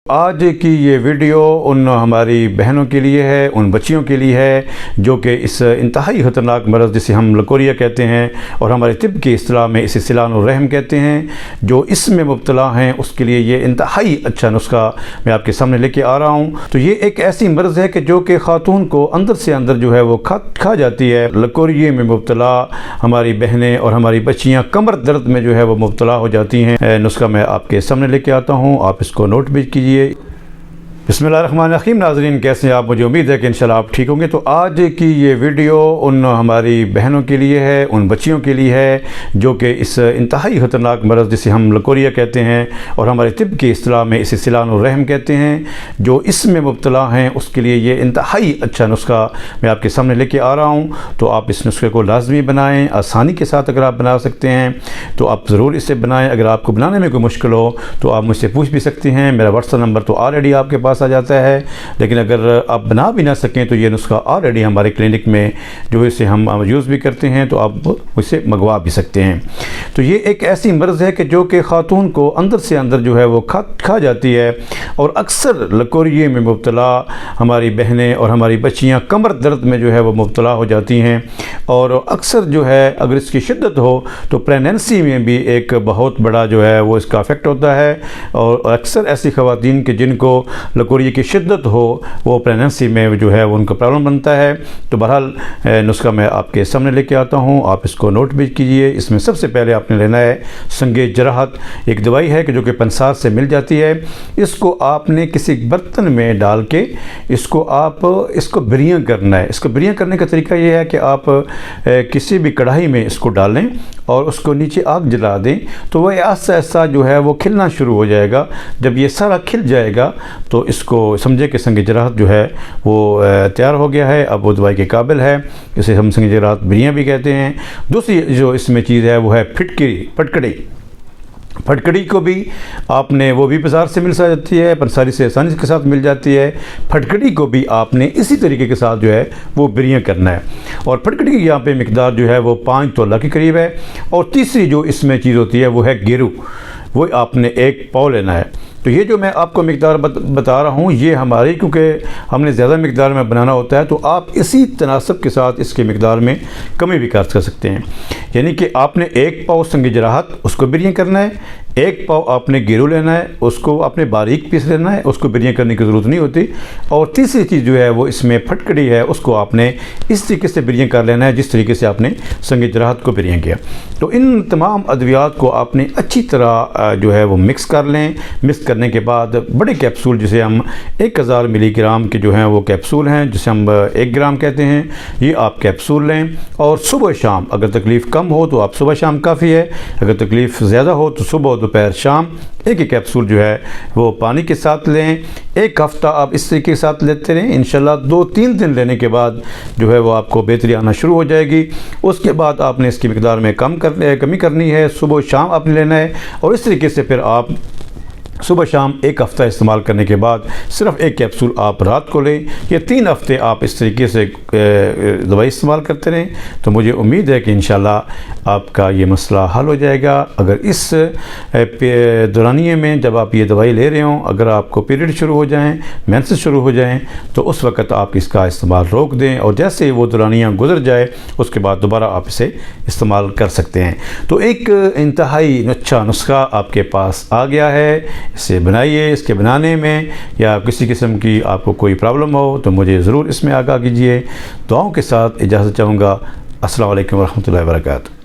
आज की ये वीडियो उन हमारी बहनों के लिए है, उन बच्चियों के लिए है जो कि इस इंतहाई ख़तरनाक मरज़ जिसे हम लकोरिया कहते हैं और हमारे तिब की इस्तिलाह में इसे सिलानुर रहम कहते हैं, जो इसमें मुब्तला हैं उसके लिए ये इंतहाई अच्छा नुस्खा मैं आपके सामने लेके आ रहा हूँ। तो ये एक ऐसी मरज़ है कि जो कि ख़ातून को अंदर से अंदर जो है वो खा जाती है। लकोरिये में मुब्तला हमारी बहनें और हमारी बच्चियाँ कमर दर्द में जो है वो मुब्तला हो जाती हैं। नुस्खा मैं आपके सामने लेके आता हूँ, आप इसको नोट भी कीजिए। बिस्मिल्लाहिर्रहमानिर्रहीम। नाज़रीन, कैसे हैं आप? मुझे उम्मीद है कि इंशाल्लाह आप ठीक होंगे। तो आज की ये वीडियो उन हमारी बहनों के लिए है, उन बच्चियों के लिए है जो कि इस इंतहाई ख़तरनाक मरज़ जिसे हम लकोरिया कहते हैं और हमारे तिब की इस्तिलाह में इसे सिलानुर रहम कहते हैं, जो इसमें मुब्तला हैं उसके लिए ये इंतहाई अच्छा नुस्खा मैं आपके सामने लेके आ रहा हूँ। तो आप इस नुस्खे को लाजमी बनाएँ, आसानी के साथ अगर आप बना सकते हैं तो आप ज़रूर इसे बनाएँ। अगर आपको बनाने में कोई मुश्किल हो तो आप मुझसे पूछ भी सकते हैं। मेरा व्हाट्सएप नंबर तो ऑलरेडी आपके पास आ जाता है, लेकिन अगर आप बना भी ना सकें तो ये नुस्खा ऑलरेडी हमारे क्लिनिक में जो इसे हम यूज़ भी करते हैं, तो आप उसे मंगवा भी सकते हैं। तो ये एक ऐसी मर्ज़ है कि जो कि ख़ातून को अंदर से अंदर जो है वो खा जाती है और अक्सर लकोरिये में मुब्तला हमारी बहनें और हमारी बच्चियाँ कमर दर्द में जो है वो मुब्तला हो जाती हैं। और अक्सर जो है अगर इसकी शिद्दत हो तो प्रेगनेंसी में भी एक बहुत बड़ा जो है वो इसका अफेक्ट होता है। और अक्सर ऐसी ख़वातीन के जिनको लकोरिये की शिद्दत हो वो प्रेगनेंसी में जो है वो उनका प्रॉब्लम बनता है। तो बहरहाल नुस्खा मैं आपके सामने लेके आता हूँ, आप इसको नोट भी कीजिए। इसमें सबसे पहले आपने लेना है संगे जराहत। एक दवाई है कि जो कि पंसार से मिल जाती है। इसको आपने किसी बर्तन में डाल के इसको बिरियां करना है। इसको बिरियां करने का तरीका ये है कि आप किसी भी कढ़ाई में इसको डालें और उसको नीचे आग जला दें, तो वह ऐसा ऐसा जो है वो खिलना शुरू हो जाएगा। जब ये सारा खिल जाएगा तो इसको समझे कि संगे जराहत जो है वो तैयार हो गया है, अब वो दवाई के काबिल है। इसे हम संगे जराहत बिरियां भी कहते हैं। दूसरी जो इसमें चीज़ है वो है फटकड़ी को भी आपने वो भी बाज़ार से मिल जाती है, पंसारी से आसानी के साथ मिल जाती है। फटकड़ी को भी आपने इसी तरीके के साथ जो है वो बिरियां करना है। और फटकड़ी की यहाँ पे मिकदार जो है वो 5 तोला के करीब है। और तीसरी जो इसमें चीज़ होती है वो है गेरू, वो आपने 1 पाव लेना है। तो ये जो मैं आपको मिकदार बता रहा हूँ ये हमारी, क्योंकि हमने ज़्यादा मिकदार में बनाना होता है तो आप इसी तनासब के साथ इसके मिकदार में कमी भी कर सकते हैं। यानी कि आपने 1 पाव संगे जराहत उसको बिरियां करना है, 1 पाव आपने गेरू लेना है, उसको आपने बारीक पीस लेना है, उसको बिरियां करने की ज़रूरत नहीं होती। और तीसरी चीज़ जो है वो इसमें फटकड़ी है, उसको आपने इस तरीके से बिरियां कर लेना है जिस तरीके से आपने संगे जराहत को बिरियां किया। तो इन तमाम अद्वियात को आपने अच्छी तरह जो है वो मिक्स कर लें। मिक्स करने के बाद बड़े कैप्सूल, जिसे हम 1000 मिलीग्राम के जो हैं वो कैप्सूल हैं, जिसे हम 1 ग्राम कहते हैं, ये आप कैप्सूल लें। और सुबह शाम अगर तकलीफ़ कम हो तो आप सुबह शाम काफ़ी है, अगर तकलीफ़ ज़्यादा हो तो सुबह दोपहर शाम एक ही कैप्सूल जो है वो पानी के साथ लें। 1 हफ़्ता आप इस तरीके के साथ लेते रहें। इंशाल्लाह 2-3 दिन लेने के बाद जो है वो आपको बेहतरी आना शुरू हो जाएगी। उसके बाद आपने इसकी मिकदार में कमी करनी है, सुबह शाम आपने लेना है। और इस तरीके से फिर आप सुबह शाम 1 हफ़्ता इस्तेमाल करने के बाद सिर्फ़ 1 कैप्सूल आप रात को लें। ये 3 हफ़्ते आप इस तरीके से दवाई इस्तेमाल करते रहें तो मुझे उम्मीद है कि इंशाल्लाह आपका ये मसला हल हो जाएगा। अगर इस दौरानिए में जब आप ये दवाई ले रहे हों, अगर आपको पीरियड शुरू हो जाएँ, मेंसेस शुरू हो जाएँ, तो उस वक़्त आप इसका इस्तेमाल रोक दें और जैसे वो दौरानियाँ गुजर जाए उसके बाद दोबारा आप इसे इस्तेमाल कर सकते हैं। तो एक इंतहाई अच्छा नुस्खा आपके पास आ गया है। इसे बनाइए। इसके बनाने में या किसी किस्म की आपको कोई प्रॉब्लम हो तो मुझे ज़रूर इसमें आगाह कीजिए। दुआओं के साथ इजाज़त चाहूँगा। अस्सलाम वालेकुम रहमतुल्लाहि व बरकातहू।